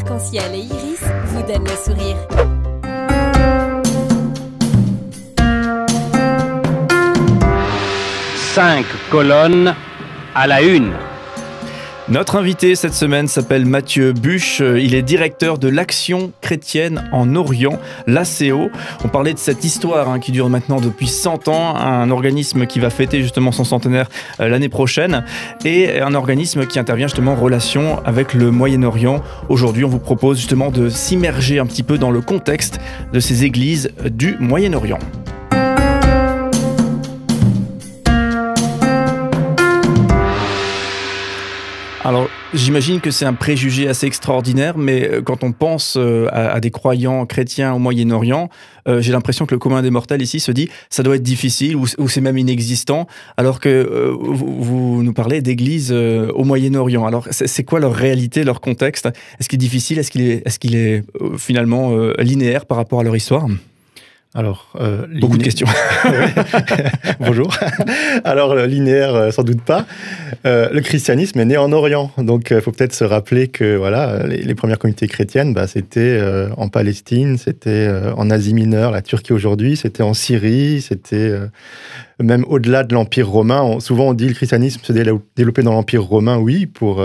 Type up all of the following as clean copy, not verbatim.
arc-en-ciel et iris vous donnent le sourire. Cinq colonnes à la une. Notre invité cette semaine s'appelle Mathieu Buche. Il est directeur de l'Action chrétienne en Orient, l'ACO. On parlait de cette histoire qui dure maintenant depuis 100 ans, un organisme qui va fêter justement son centenaire l'année prochaine et un organisme qui intervient justement en relation avec le Moyen-Orient. Aujourd'hui, on vous propose justement de s'immerger un petit peu dans le contexte de ces églises du Moyen-Orient. Alors, j'imagine que c'est un préjugé assez extraordinaire, mais quand on pense à des croyants chrétiens au Moyen-Orient, j'ai l'impression que le commun des mortels ici se dit « ça doit être difficile » ou c'est même inexistant, alors que vous nous parlez d'églises au Moyen-Orient. Alors, c'est quoi leur réalité, leur contexte? Est-ce qu'il est difficile? Est-ce qu'il est finalement linéaire par rapport à leur histoire? Alors, beaucoup de questions. Bonjour. Alors, linéaire, sans doute pas. Le christianisme est né en Orient. Donc, il faut peut-être se rappeler que voilà, les premières communautés chrétiennes, c'était en Palestine, c'était en Asie mineure, la Turquie aujourd'hui, c'était en Syrie, c'était même au-delà de l'Empire romain. Souvent, on dit que le christianisme se développait dans l'Empire romain, oui, pour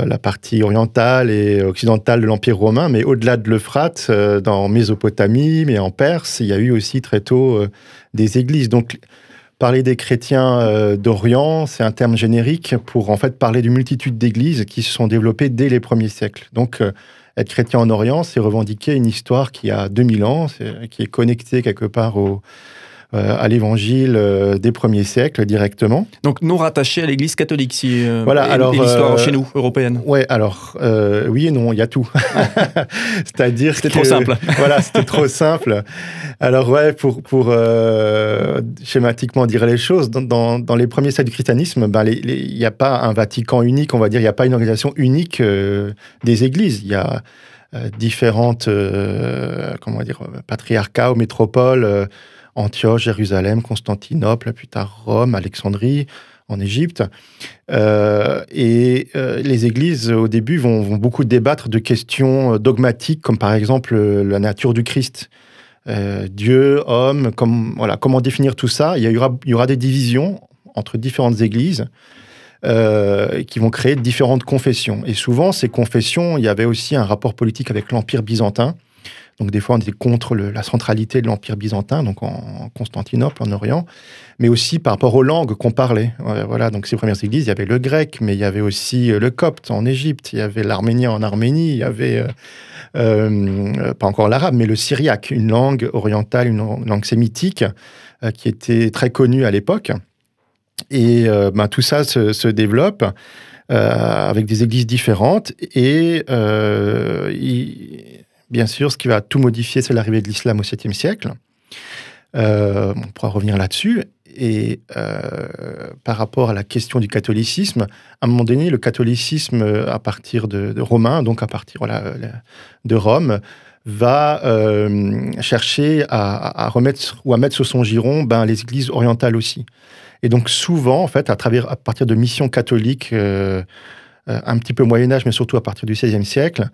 la partie orientale et occidentale de l'Empire romain, mais au-delà de l'Euphrate, dans Mésopotamie, mais en Perse, il y a eu aussi très tôt des églises. Donc, parler des chrétiens d'Orient, c'est un terme générique pour en fait parler d'une multitude d'églises qui se sont développées dès les premiers siècles. Donc, être chrétien en Orient, c'est revendiquer une histoire qui a 2000 ans, qui est connectée quelque part à l'évangile des premiers siècles directement. Donc non rattaché à l'église catholique, si voilà, alors, l'histoire chez nous, européenne. Ouais, alors oui et non, il y a tout. C'est-à-dire c'était trop simple. Voilà, c'était trop simple. Alors ouais, pour schématiquement dire les choses, dans les premiers siècles du christianisme, il n'y a pas un Vatican unique, on va dire, il n'y a pas une organisation unique des églises. Il y a différentes patriarcats ou métropoles. Antioche, Jérusalem, Constantinople, plus tard Rome, Alexandrie, en Égypte. Les églises, au début, vont beaucoup débattre de questions dogmatiques, comme par exemple la nature du Christ. Dieu, homme, comment définir tout ça? Il y aura des divisions entre différentes églises qui vont créer différentes confessions. Et souvent, ces confessions, il y avait aussi un rapport politique avec l'Empire byzantin. Donc, des fois, on était contre la centralité de l'Empire byzantin, donc en Constantinople, en Orient, mais aussi par rapport aux langues qu'on parlait. Voilà, donc ces premières églises, il y avait le grec, mais il y avait aussi le copte en Égypte, il y avait l'arménien en Arménie, il y avait, pas encore l'arabe, mais le syriaque, une langue orientale, une langue sémitique, qui était très connue à l'époque. Et tout ça se développe avec des églises différentes et bien sûr, ce qui va tout modifier, c'est l'arrivée de l'islam au 7e siècle. On pourra revenir là-dessus. Et par rapport à la question du catholicisme, à un moment donné, le catholicisme, à partir de Romains, donc à partir de Rome, va chercher à remettre ou à mettre sous son giron les églises orientales aussi. Et donc souvent, en fait, à partir de missions catholiques, un petit peu Moyen-Âge, mais surtout à partir du XVIe siècle,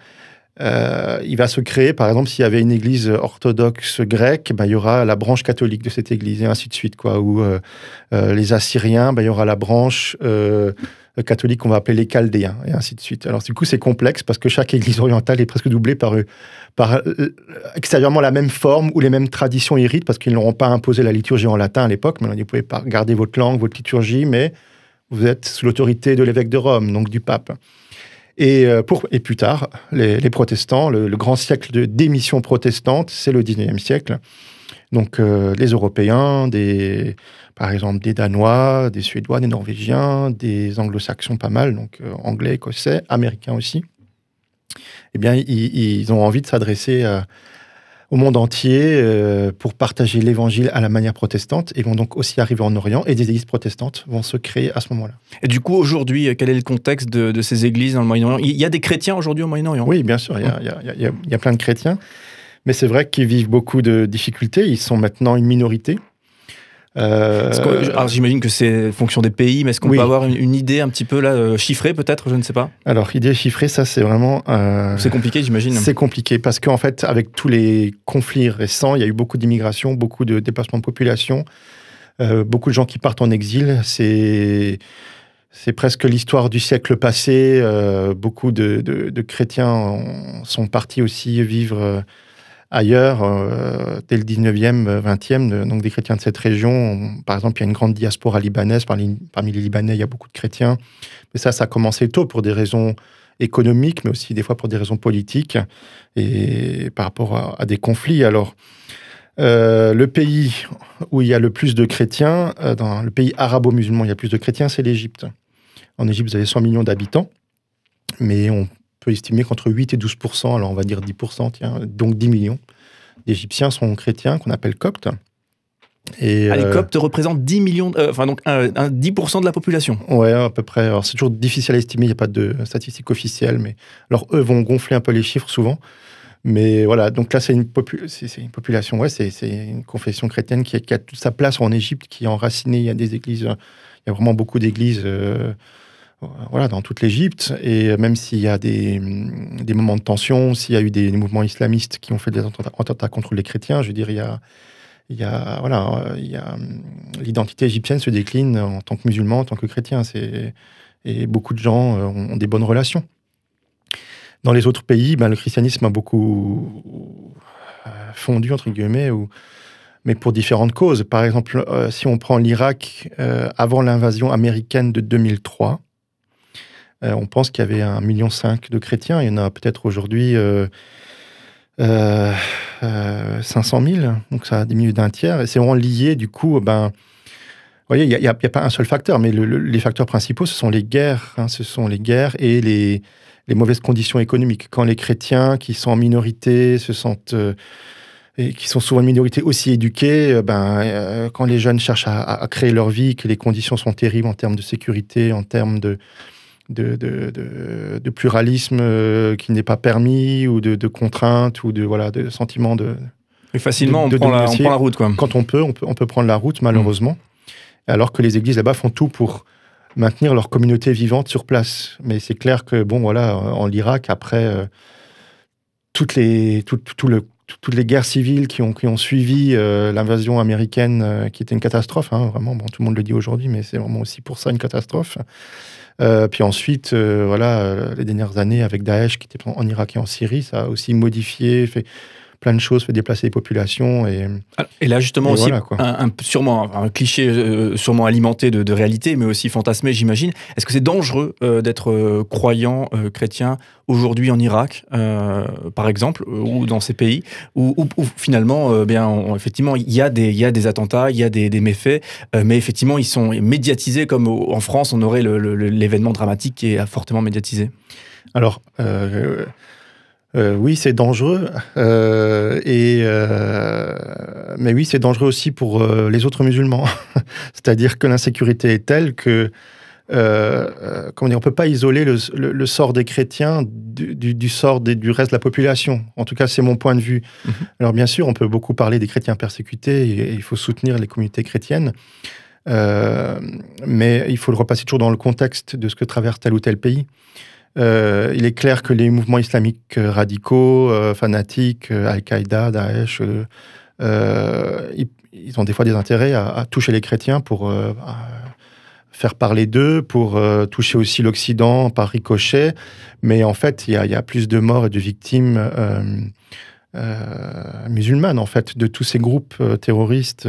il va se créer, par exemple, s'il y avait une église orthodoxe grecque, il y aura la branche catholique de cette église, et ainsi de suite, quoi. Ou les Assyriens, il y aura la branche catholique qu'on va appeler les Chaldéens, et ainsi de suite. Alors, du coup, c'est complexe, parce que chaque église orientale est presque doublée par extérieurement la même forme ou les mêmes traditions hérites, parce qu'ils n'auront pas imposé la liturgie en latin à l'époque, mais vous pouvez pas garder votre langue, votre liturgie, mais vous êtes sous l'autorité de l'évêque de Rome, donc du pape. Et plus tard, les protestants, le grand siècle d'émission protestante, c'est le 19e siècle. Donc les Européens, par exemple des Danois, des Suédois, des Norvégiens, des Anglo-Saxons pas mal, donc Anglais, Écossais, Américains aussi, eh bien, ils ont envie de s'adresser au monde entier pour partager l'évangile à la manière protestante et vont donc aussi arriver en Orient et des églises protestantes vont se créer à ce moment-là. Et du coup, aujourd'hui, quel est le contexte de ces églises dans le Moyen-Orient? Il y a des chrétiens aujourd'hui au Moyen-Orient? Oui, bien sûr, il y a plein de chrétiens, mais c'est vrai qu'ils vivent beaucoup de difficultés, ils sont maintenant une minorité. Alors, j'imagine que c'est fonction des pays, mais est-ce qu'on peut avoir une idée un petit peu là, chiffrée peut-être, je ne sais pas. Alors, idée chiffrée, ça c'est vraiment... c'est compliqué, j'imagine. C'est compliqué parce qu'en fait, avec tous les conflits récents, il y a eu beaucoup d'immigration, beaucoup de déplacements de population, beaucoup de gens qui partent en exil. C'est presque l'histoire du siècle passé. Beaucoup de chrétiens sont partis aussi vivre ailleurs, dès le 19e, 20e, donc des chrétiens de cette région. Par exemple, il y a une grande diaspora libanaise. Parmi les Libanais, il y a beaucoup de chrétiens. Mais ça a commencé tôt pour des raisons économiques, mais aussi des fois pour des raisons politiques et par rapport à des conflits. Alors, le pays où il y a le plus de chrétiens, dans le pays arabo-musulman, il y a plus de chrétiens, c'est l'Égypte. En Égypte, vous avez 100 millions d'habitants, mais on peut estimer qu'entre 8 et 12%, alors on va dire 10%, tiens, donc 10 millions d'Égyptiens sont chrétiens, qu'on appelle coptes. Et, les coptes représentent 10 millions, donc 10% de la population. Ouais, à peu près. Alors c'est toujours difficile à estimer, il n'y a pas de statistiques officielles, mais alors eux vont gonfler un peu les chiffres souvent. Mais voilà, donc là c'est une population, ouais, c'est une confession chrétienne qui a toute sa place en Égypte, qui est enracinée. Il y a des églises, il y a vraiment beaucoup d'églises. Voilà, dans toute l'Égypte, et même s'il y a des moments de tension, s'il y a eu des mouvements islamistes qui ont fait des attentats contre les chrétiens, je veux dire, l'identité égyptienne se décline en tant que musulman, en tant que chrétien, et beaucoup de gens ont des bonnes relations. Dans les autres pays, le christianisme a beaucoup fondu, entre guillemets, mais pour différentes causes. Par exemple, si on prend l'Irak, avant l'invasion américaine de 2003, on pense qu'il y avait 1,5 million de chrétiens. Il y en a peut-être aujourd'hui 500 000. Donc ça a diminué d'un tiers. Et c'est vraiment lié, du coup, vous voyez, il n'y a pas un seul facteur, mais les facteurs principaux, ce sont les guerres. Ce sont les guerres et les mauvaises conditions économiques. Quand les chrétiens, qui sont en minorité, se sentent... et qui sont souvent une minorité aussi éduquée, quand les jeunes cherchent à créer leur vie, que les conditions sont terribles en termes de sécurité, en termes de pluralisme qui n'est pas permis, ou de contraintes, ou de sentiments de... Et facilement, on prend la route, quoi. Quand on peut prendre la route, malheureusement. Alors que les églises là-bas font tout pour maintenir leur communauté vivante sur place. Mais c'est clair que, en Irak, après toutes les guerres civiles qui ont suivi l'invasion américaine, qui était une catastrophe, vraiment, tout le monde le dit aujourd'hui, mais c'est vraiment aussi pour ça une catastrophe. Puis ensuite, les dernières années avec Daesh, qui était en Irak et en Syrie, ça a aussi modifié, fait plein de choses, fait déplacer les populations. Et là, justement, aussi, sûrement un cliché sûrement alimenté de réalité, mais aussi fantasmé, j'imagine. Est-ce que c'est dangereux d'être croyant chrétien aujourd'hui en Irak, par exemple, ou dans ces pays, où finalement, effectivement, il y a des attentats, il y a des méfaits, mais effectivement, ils sont médiatisés comme en France, on aurait l'événement dramatique qui est fortement médiatisé. Alors... oui, c'est dangereux, mais oui, c'est dangereux aussi pour les autres musulmans. C'est-à-dire que l'insécurité est telle que, on ne peut pas isoler le sort des chrétiens du sort du reste de la population. En tout cas, c'est mon point de vue. Mm-hmm. Alors bien sûr, on peut beaucoup parler des chrétiens persécutés, et il faut soutenir les communautés chrétiennes, mais il faut le repasser toujours dans le contexte de ce que traverse tel ou tel pays. Il est clair que les mouvements islamiques radicaux, fanatiques, Al-Qaïda, Daesh, ils ont des fois des intérêts à toucher les chrétiens pour faire parler d'eux, pour toucher aussi l'Occident par ricochet. Mais en fait, il y a plus de morts et de victimes musulmanes, en fait, de tous ces groupes terroristes.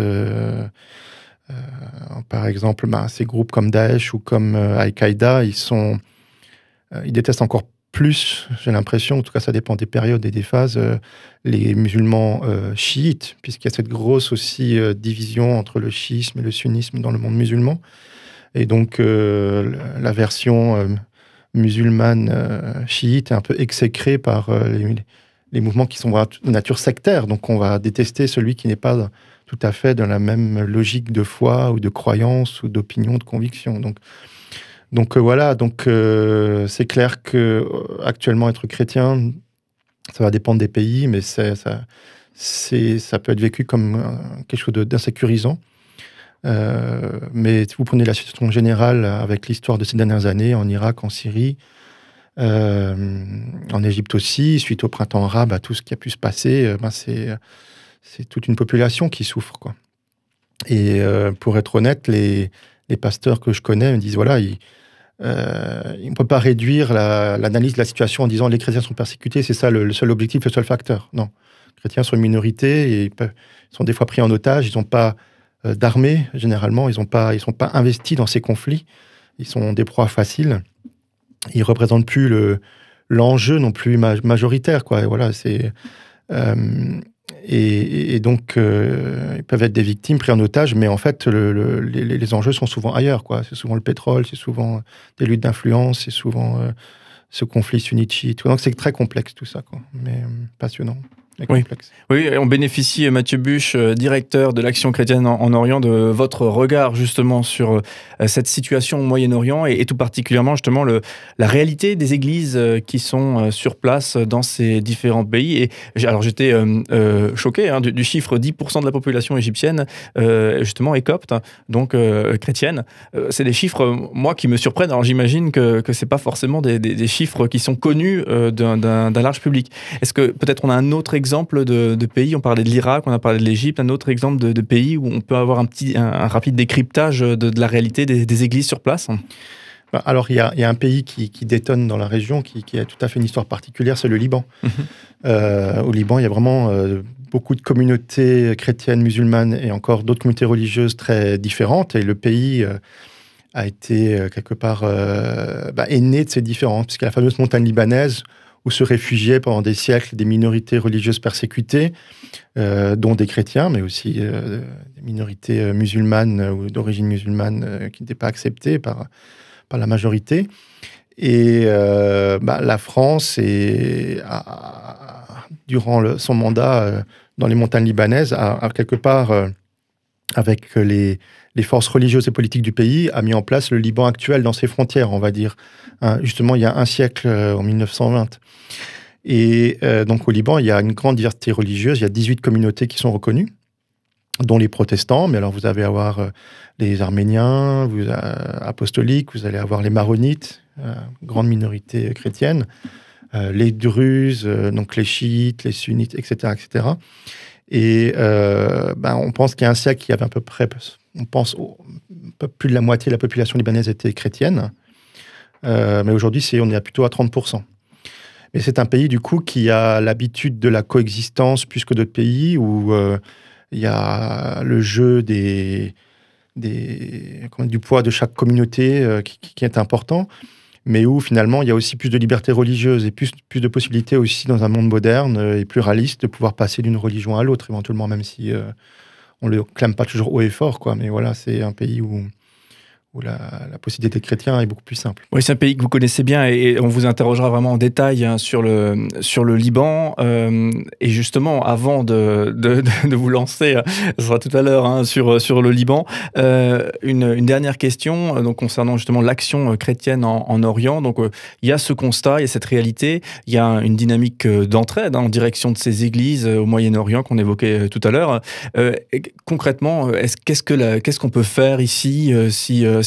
Par exemple, ces groupes comme Daesh ou comme Al-Qaïda, ils détestent encore plus, j'ai l'impression, en tout cas ça dépend des périodes et des phases, les musulmans chiites, puisqu'il y a cette grosse aussi division entre le chiisme et le sunnisme dans le monde musulman. Et donc la version musulmane chiite est un peu exécrée par les mouvements qui sont de nature sectaire. Donc on va détester celui qui n'est pas tout à fait dans la même logique de foi ou de croyance ou d'opinion, de conviction. Donc voilà, c'est clair que actuellement être chrétien, ça va dépendre des pays, mais ça peut être vécu comme quelque chose d'insécurisant. Mais si vous prenez la situation générale avec l'histoire de ces dernières années, en Irak, en Syrie, en Égypte aussi, suite au printemps arabe, à tout ce qui a pu se passer, c'est toute une population qui souffre, quoi. Et pour être honnête, les pasteurs que je connais me disent, voilà, on ne peut pas réduire l'analyse de la situation en disant les chrétiens sont persécutés, c'est ça le seul objectif, le seul facteur. Non. Les chrétiens sont une minorité et ils sont des fois pris en otage, ils n'ont pas d'armée, généralement, ils sont pas investis dans ces conflits, ils sont des proies faciles, ils ne représentent plus l'enjeu non plus majoritaire, quoi. Et voilà, c'est... Et donc, ils peuvent être des victimes pris en otage, mais en fait, les enjeux sont souvent ailleurs, quoi. C'est souvent le pétrole, c'est souvent des luttes d'influence, c'est souvent ce conflit sunnite-chiite. Donc, c'est très complexe tout ça, quoi. Mais passionnant. Oui. Oui, on bénéficie, Mathieu Buch, directeur de l'Action chrétienne en Orient, de votre regard justement sur cette situation au Moyen-Orient et tout particulièrement justement la réalité des églises qui sont sur place dans ces différents pays. Et alors j'étais choqué du chiffre 10% de la population égyptienne justement est copte, donc chrétienne. C'est des chiffres, moi, qui me surprennent. Alors j'imagine que c'est pas forcément des chiffres qui sont connus d'un large public. Est-ce que peut-être on a un autre exemple de pays, on parlait de l'Irak, on a parlé de l'Égypte, un autre exemple de pays où on peut avoir un rapide décryptage de la réalité des églises sur place? Alors, il y a un pays qui détonne dans la région, qui a tout à fait une histoire particulière, c'est le Liban. Au Liban, il y a vraiment beaucoup de communautés chrétiennes, musulmanes et encore d'autres communautés religieuses très différentes. Et le pays a été quelque part est né de ces différences, puisqu'il y a la fameuse montagne libanaise où se réfugiaient pendant des siècles des minorités religieuses persécutées, dont des chrétiens, mais aussi des minorités musulmanes ou d'origine musulmane qui n'étaient pas acceptées par la majorité. Et la France, durant son mandat dans les montagnes libanaises, a quelque part, avec les forces religieuses et politiques du pays, a mis en place le Liban actuel dans ses frontières, on va dire. Justement, il y a un siècle, en 1920. Et donc, au Liban, il y a une grande diversité religieuse. Il y a 18 communautés qui sont reconnues, dont les protestants. Mais alors, vous allez avoir les Arméniens, apostoliques, vous allez avoir les Maronites, grande minorité chrétienne, les Druzes, donc les chiites, les sunnites, etc., etc. Et on pense qu'il y a un siècle, il y avait à peu près, on pense, un peu plus de la moitié de la population libanaise était chrétienne. Mais aujourd'hui, on est plutôt à 30%. Mais c'est un pays, du coup, qui a l'habitude de la coexistence plus que d'autres pays, où il y a le jeu du poids de chaque communauté qui est important, mais où, finalement, il y a aussi plus de liberté religieuse et plus de possibilités aussi, dans un monde moderne et pluraliste, de pouvoir passer d'une religion à l'autre, éventuellement, même si on ne le clame pas toujours haut et fort, quoi. Mais voilà, c'est un pays où la possibilité d'être chrétien est beaucoup plus simple. Oui, c'est un pays que vous connaissez bien et on vous interrogera vraiment en détail sur le Liban. Et justement, avant de vous lancer, ce sera tout à l'heure, sur le Liban, une dernière question donc concernant justement l'action chrétienne en Orient. Donc, il y a ce constat, il y a cette réalité, il y a une dynamique d'entraide en direction de ces églises au Moyen-Orient qu'on évoquait tout à l'heure. Concrètement, qu'est-ce qu'on peut faire ici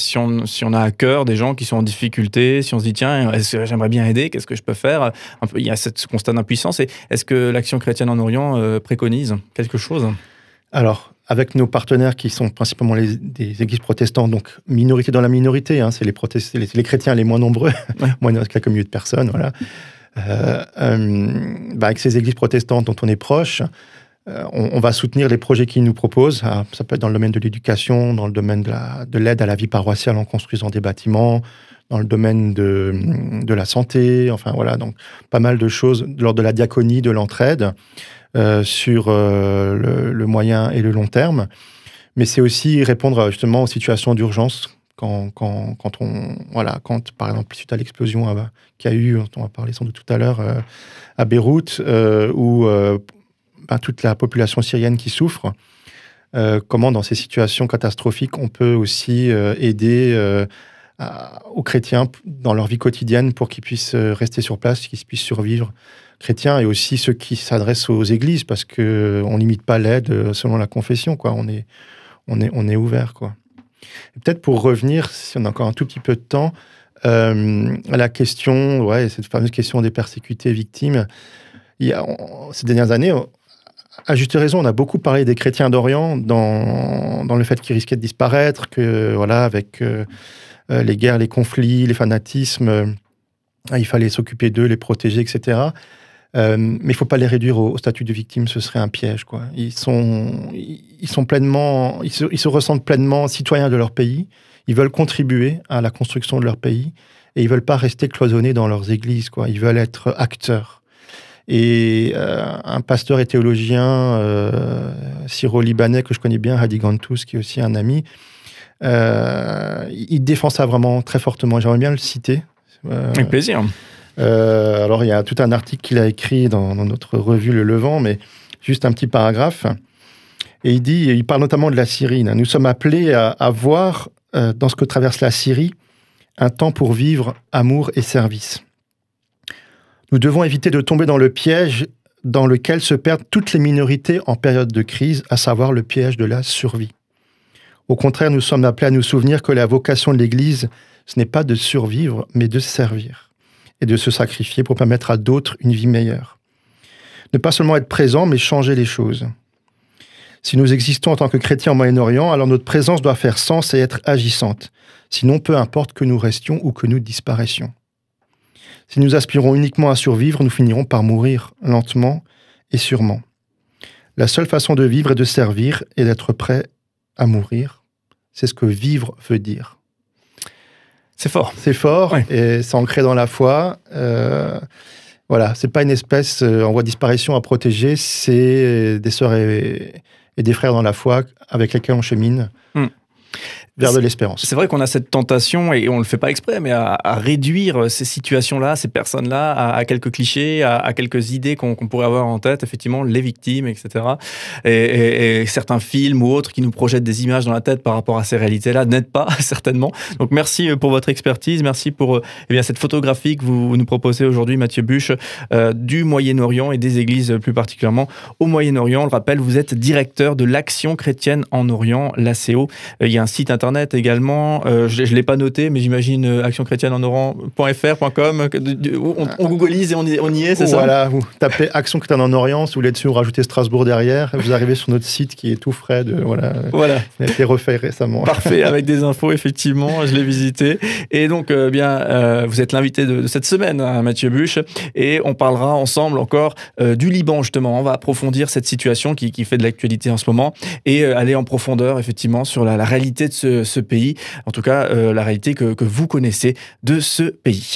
si on a à cœur des gens qui sont en difficulté, si on se dit tiens, j'aimerais bien aider, qu'est-ce que je peux faire? Il y a ce constat d'impuissance. Et est-ce que l'Action chrétienne en Orient préconise quelque chose? Alors, avec nos partenaires qui sont principalement des églises protestantes, donc minorité dans la minorité, c'est les chrétiens les moins nombreux, moins de quelques milliers de personnes, voilà. Avec ces églises protestantes dont on est proche, on va soutenir les projets qu'ils nous proposent. Ça peut être dans le domaine de l'éducation, dans le domaine de l'aide à la vie paroissiale en construisant des bâtiments, dans le domaine de la santé, enfin voilà, donc pas mal de choses lors de la diaconie, de l'entraide, sur le moyen et le long terme. Mais c'est aussi répondre justement aux situations d'urgence quand par exemple, suite à l'explosion qu'il y a eu, on va parler sans doute tout à l'heure, à Beyrouth, où toute la population syrienne qui souffre, comment dans ces situations catastrophiques on peut aussi aider aux chrétiens dans leur vie quotidienne pour qu'ils puissent rester sur place, qu'ils puissent survivre, chrétiens, et aussi ceux qui s'adressent aux églises, parce qu'on ne limite pas l'aide selon la confession, quoi. on est ouvert, quoi. Et peut-être pour revenir, si on a encore un tout petit peu de temps, à la question, cette fameuse question des persécutés victimes. Ces dernières années, à juste raison, on a beaucoup parlé des chrétiens d'Orient dans le fait qu'ils risquaient de disparaître, que avec les guerres, les conflits, les fanatismes, il fallait s'occuper d'eux, les protéger, etc. Mais il ne faut pas les réduire au statut de victime, ce serait un piège, quoi. Ils se ressentent pleinement citoyens de leur pays, ils veulent contribuer à la construction de leur pays, et ils ne veulent pas rester cloisonnés dans leurs églises, quoi. Ils veulent être acteurs. Et un pasteur et théologien syro-libanais que je connais bien, Hadi Gantous, qui est aussi un ami, il défend ça vraiment très fortement. J'aimerais bien le citer. Avec plaisir. Alors, il y a tout un article qu'il a écrit dans notre revue Le Levant, mais juste un petit paragraphe. Et il parle notamment de la Syrie. Nous sommes appelés à voir, dans ce que traverse la Syrie, un temps pour vivre amour et service. Nous devons éviter de tomber dans le piège dans lequel se perdent toutes les minorités en période de crise, à savoir le piège de la survie. Au contraire, nous sommes appelés à nous souvenir que la vocation de l'Église, ce n'est pas de survivre, mais de servir et de se sacrifier pour permettre à d'autres une vie meilleure. Ne pas seulement être présent, mais changer les choses. Si nous existons en tant que chrétiens au Moyen-Orient, alors notre présence doit faire sens et être agissante. Sinon, peu importe que nous restions ou que nous disparaissions. Si nous aspirons uniquement à survivre, nous finirons par mourir lentement et sûrement. La seule façon de vivre est de servir et d'être prêt à mourir. C'est ce que vivre veut dire. C'est fort. C'est fort, oui. Et c'est ancré dans la foi. C'est pas une espèce en voie de disparition à protéger, c'est des sœurs et des frères dans la foi avec lesquels on chemine. Vers de l'espérance. C'est vrai qu'on a cette tentation, et on ne le fait pas exprès, mais à réduire ces situations-là, ces personnes-là, à quelques clichés, à quelques idées qu'on pourrait avoir en tête, effectivement, les victimes, etc. Et certains films ou autres qui nous projettent des images dans la tête par rapport à ces réalités-là n'aident pas, certainement. Donc merci pour votre expertise, merci pour cette photographie que vous nous proposez aujourd'hui, Mathieu Busch, du Moyen-Orient et des églises plus particulièrement au Moyen-Orient. On le rappelle, vous êtes directeur de l'Action chrétienne en Orient, l'ACO. Il y a un site internet également, je ne l'ai pas noté, mais j'imagine actionchrétienne-en-orient.fr.com, on googlise et on y est, c'est ça? Voilà, vous tapez Action chrétienne en Orient, si vous voulez dessus, vous rajoutez Strasbourg derrière, vous arrivez sur notre site qui est tout frais, il a été refait récemment. Parfait, avec des infos, effectivement, je l'ai visité. Et donc, vous êtes l'invité de cette semaine, hein, Mathieu Busch, et on parlera ensemble encore du Liban, justement. On va approfondir cette situation qui fait de l'actualité en ce moment et aller en profondeur, effectivement, sur la réalité de ce pays, en tout cas la réalité que vous connaissez de ce pays.